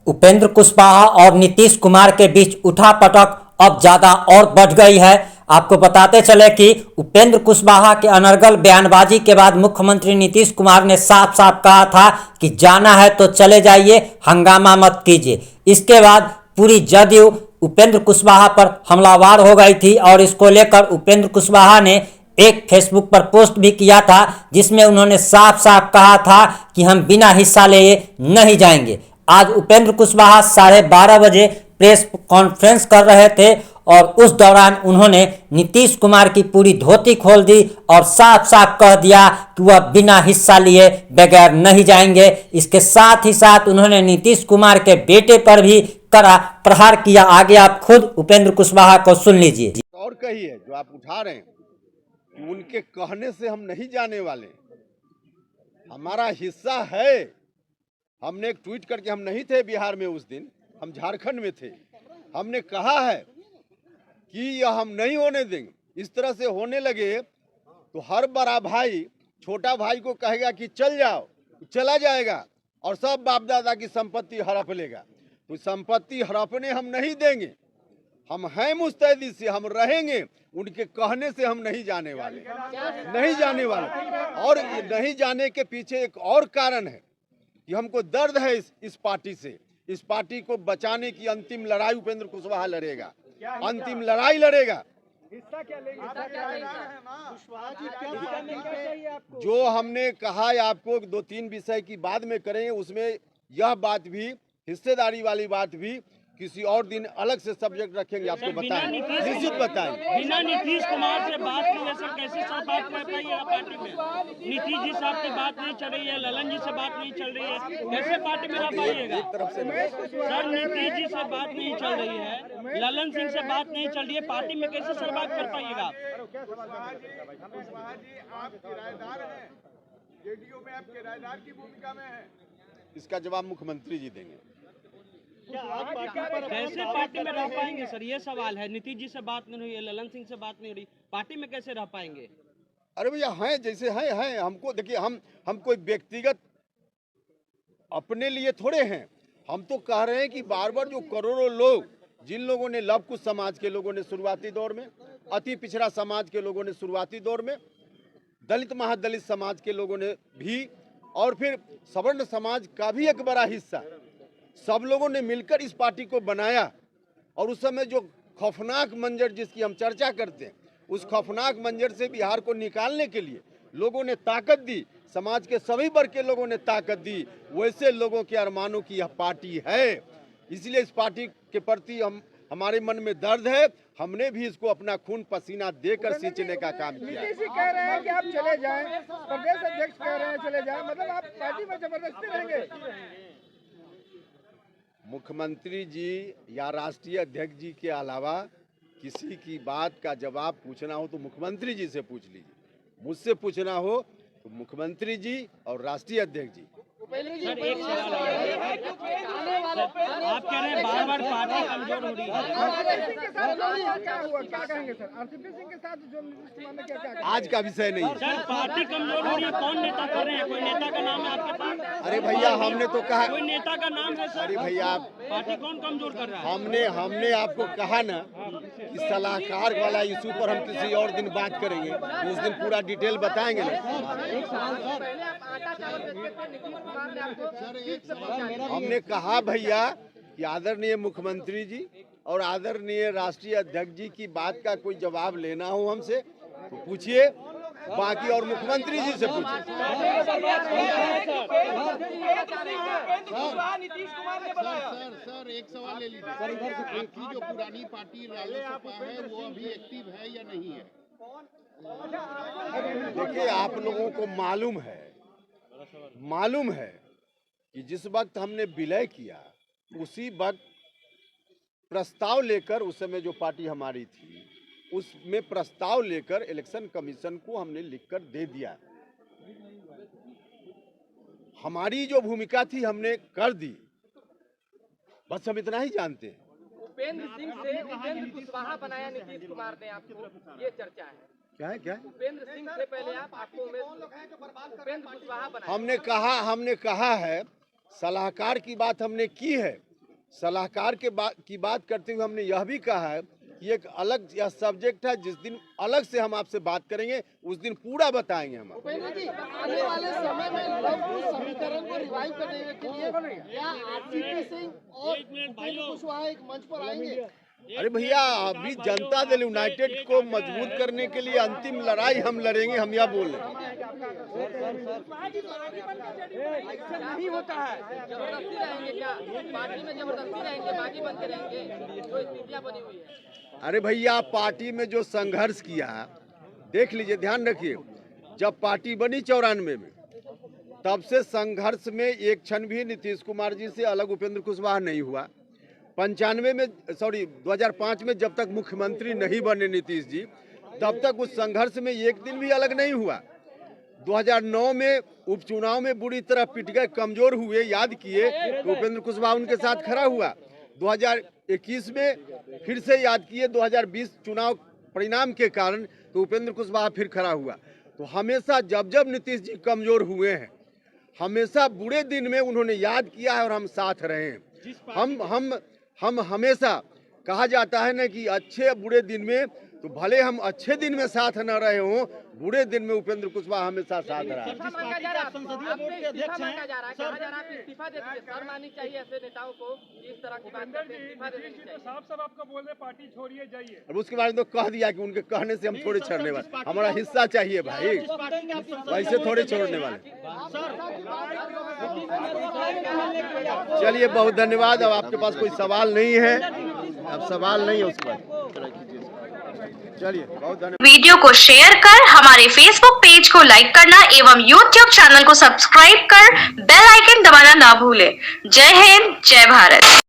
उपेंद्र कुशवाहा और नीतीश कुमार के बीच उठापटक अब ज्यादा और बढ़ गई है। आपको बताते चले कि उपेंद्र कुशवाहा के अनर्गल बयानबाजी के बाद मुख्यमंत्री नीतीश कुमार ने साफ साफ कहा था कि जाना है तो चले जाइए, हंगामा मत कीजिए। इसके बाद पूरी जदयू उपेंद्र कुशवाहा पर हमलावर हो गई थी और इसको लेकर उपेंद्र कुशवाहा ने एक फेसबुक पर पोस्ट भी किया था, जिसमें उन्होंने साफ साफ कहा था कि हम बिना हिस्सा लिए नहीं जाएंगे। आज उपेंद्र कुशवाहा 12:30 बजे प्रेस कॉन्फ्रेंस कर रहे थे और उस दौरान उन्होंने नीतीश कुमार की पूरी धोती खोल दी और साफ साफ कह दिया कि वह बिना हिस्सा लिए बगैर नहीं जाएंगे। इसके साथ ही साथ उन्होंने नीतीश कुमार के बेटे पर भी कड़ा प्रहार किया। आगे आप खुद उपेंद्र कुशवाहा को सुन लीजिए। और कहिए जो आप उठा रहे हैं कि उनके कहने से हम नहीं जाने वाले, हमारा हिस्सा है। हमने एक ट्वीट करके, हम नहीं थे बिहार में उस दिन, हम झारखंड में थे, हमने कहा है कि यह हम नहीं होने देंगे। इस तरह से होने लगे तो हर बड़ा भाई छोटा भाई को कहेगा कि चल जाओ, चला जाएगा और सब बाप दादा की संपत्ति हड़प लेगा। तो संपत्ति हड़पने हम नहीं देंगे। हम हैं मुस्तैदी से, हम रहेंगे। उनके कहने से हम नहीं जाने वाले, नहीं जाने वाले। और नहीं जाने के पीछे एक और कारण है कि हमको दर्द है इस पार्टी से। इस पार्टी को बचाने की अंतिम लड़ाई उपेंद्र कुशवाहा लड़ेगा, अंतिम लड़ाई लड़ेगा। जो हमने कहा है आपको 2-3 विषय की बाद में करेंगे, उसमें यह बात भी, हिस्सेदारी वाली बात भी किसी और दिन अलग से सब्जेक्ट रखेंगे, आपको बताएंगे, निश्चित बताएंगे। बिना नीतीश कुमार से बात किए सर कैसे सब बात कर पाइएगा पार्टी में? नीतीश जी साहब की बात नहीं चल रही है, ललन जी से बात नहीं चल रही है, कैसे पार्टी में रह पाइएगा? एक तरफ से सर नीतीश जी से बात नहीं चल रही है, ललन सिंह से बात नहीं चल रही है, पार्टी में कैसे सर बात कर पाइएगा? आप किराएदार हैं, जेडीयू में आप किराएदार की भूमिका में हैं। इसका जवाब मुख्यमंत्री जी देंगे। कैसे पार्टी में रह पाएंगे सर, ये सवाल है। नीतीश जी से बात नहीं हुई है, ललन सिंह से बात नहीं हो रही, पार्टी में कैसे रह पाएंगे? अरे भैया हैं जैसे हैं। हमको देखिए, हम कोई व्यक्तिगत अपने लिए थोड़े हैं। हम तो कह रहे हैं कि बार बार जो करोड़ों लोग, जिन लोगों ने, लव कुश समाज के लोगों ने शुरुआती दौर में, अति पिछड़ा समाज के लोगों ने शुरुआती दौर में, दलित महादलित समाज के लोगों ने भी, और फिर सवर्ण समाज का भी एक बड़ा हिस्सा, सब लोगों ने मिलकर इस पार्टी को बनाया। और उस समय जो खौफनाक मंजर जिसकी हम चर्चा करते हैं, उस खौफनाक मंजर से बिहार को निकालने के लिए लोगों ने ताकत दी, समाज के सभी वर्ग के लोगों ने ताकत दी। वैसे लोगों के अरमानों की यह पार्टी है। इसलिए इस पार्टी के प्रति हमारे मन में दर्द है। हमने भी इसको अपना खून पसीना देकर सींचने का काम किया। नीतीश जी कह रहे हैं कि आप चले जाएं, प्रदेश अध्यक्ष कह रहे हैं चले जाएं, मतलब आप पार्टी में जबरदस्ती रहेंगे? मुख्यमंत्री जी या राष्ट्रीय अध्यक्ष जी के अलावा किसी की बात का जवाब पूछना हो तो मुख्यमंत्री जी से पूछ लीजिए, मुझसे पूछना हो तो मुख्यमंत्री जी और राष्ट्रीय अध्यक्ष जी। सर एक सवाल आप कह रहे हैं बार बार पार्टी कमजोर हो रही है, क्या कहेंगे सर? आरसीपी सिंह के साथ जो नीतीश कुमार ने क्या आज का विषय नहीं है सर। पार्टी कमजोर हो रही है, कौन नेता कर रहे हैं? कोई नेता का नाम है आपके पास? अरे भैया हमने तो कहा, कोई नेता का नाम है सर? अरे भैया पार्टी कौन कमजोर कर रहा है? हमने आपको कहा ना कि सलाहकार वाला इशू पर हम किसी और दिन बात करेंगे, उस दिन पूरा डिटेल बताएंगे ना। हमने कहा भैया कि आदरणीय मुख्यमंत्री जी और आदरणीय राष्ट्रीय अध्यक्ष जी की बात का कोई जवाब लेना हो हमसे तो पूछिए, बाकी और मुख्यमंत्री जी से पूछिए। सर एक सवाल ले लीजिए। आपकी जो पुरानी पार्टी रालोसपा है वो अभी एक्टिव है या नहीं है? देखिए, आप लोगों को मालूम है कि जिस वक्त हमने विलय किया उसी वक्त प्रस्ताव लेकर, उस समय जो पार्टी हमारी थी उसमें प्रस्ताव लेकर इलेक्शन कमीशन को हमने लिखकर दे दिया। हमारी जो भूमिका थी हमने कर दी, बस हम इतना ही जानते हैं। उपेंद्र सिंह से उपेंद्र कुशवाहा बनाया नीतीश कुमार ने आपको, ये चर्चा है। क्या उपेंद्र सिंह से पहले आपको उपेंद्र कुशवाहा बनाया। हमने कहा है, सलाहकार की बात हमने की है, सलाहकार की बात करते हुए हमने यह भी कहा है कि एक अलग यह सब्जेक्ट है, जिस दिन अलग से हम आपसे बात करेंगे उस दिन पूरा बताएंगे हम। उपेंद्र जी, आने वाले समय में लव समीकरण को रिवाइव करने के लिए क्या आरसीपी सिंह और उपेंद्र कुशवाहा एक मंच पर आएंगे? अरे भैया, अभी जनता दल यूनाइटेड को मजबूत करने के लिए अंतिम लड़ाई हम लड़ेंगे, हम यह बोल रहे हैं। नहीं होता है, जबरदस्ती रहेंगे क्या? पार्टी में जबरदस्ती रहेंगे, बागी बनते रहेंगे, जो स्थितियां बनी हुई है। अरे भैया, पार्टी में जो संघर्ष किया, देख लीजिए, ध्यान रखिए, जब पार्टी बनी 94 में, तब से संघर्ष में एक क्षण भी नीतीश कुमार जी से अलग उपेंद्र कुशवाहा नहीं हुआ। 2005 में जब तक मुख्यमंत्री नहीं बने नीतीश जी, तब तक उस संघर्ष में एक दिन भी अलग नहीं हुआ। 2009 में उपचुनाव में बुरी तरह पिट गए, कमजोर हुए, याद किए, तो उपेंद्र कुशवाहा उनके साथ खड़ा हुआ। 2021 में फिर से याद किए, 2020 चुनाव परिणाम के कारण, तो उपेंद्र कुशवाहा फिर खड़ा हुआ। तो हमेशा जब जब नीतीश जी कमजोर हुए हैं, हमेशा बुरे दिन में उन्होंने याद किया है और हम साथ रहे हैं। हम हमेशा, कहा जाता है ना कि अच्छे बुरे दिन में, तो भले हम अच्छे दिन में साथ न रहे हों, बुरे दिन में उपेंद्र कुशवाहा हमेशा साथ रहा है। संसदीय बोर्ड के अध्यक्ष हैं, कहा जा रहा है इस्तीफा दे दीजिए, सर माननी चाहिए ऐसे नेताओं को, इस तरह की बात करते हैं, इस्तीफा दे देनी चाहिए। साफ आपका बोल रहे पार्टी छोड़िए जाइए। अब उसके बारे में तो कह दिया कि उनके कहने से हम थोड़े छोड़ने वाले, हमारा हिस्सा चाहिए भाई, वैसे थोड़े छोड़ने वाले। चलिए, बहुत धन्यवाद। अब आपके पास कोई सवाल नहीं है, अब सवाल नहीं है उसके बाद, चलिए, बहुत धन्यवाद। वीडियो को शेयर कर हमारे फेसबुक पेज को लाइक करना एवं यूट्यूब चैनल को सब्सक्राइब कर बेल आइकन दबाना ना भूलें। जय हिंद, जय भारत।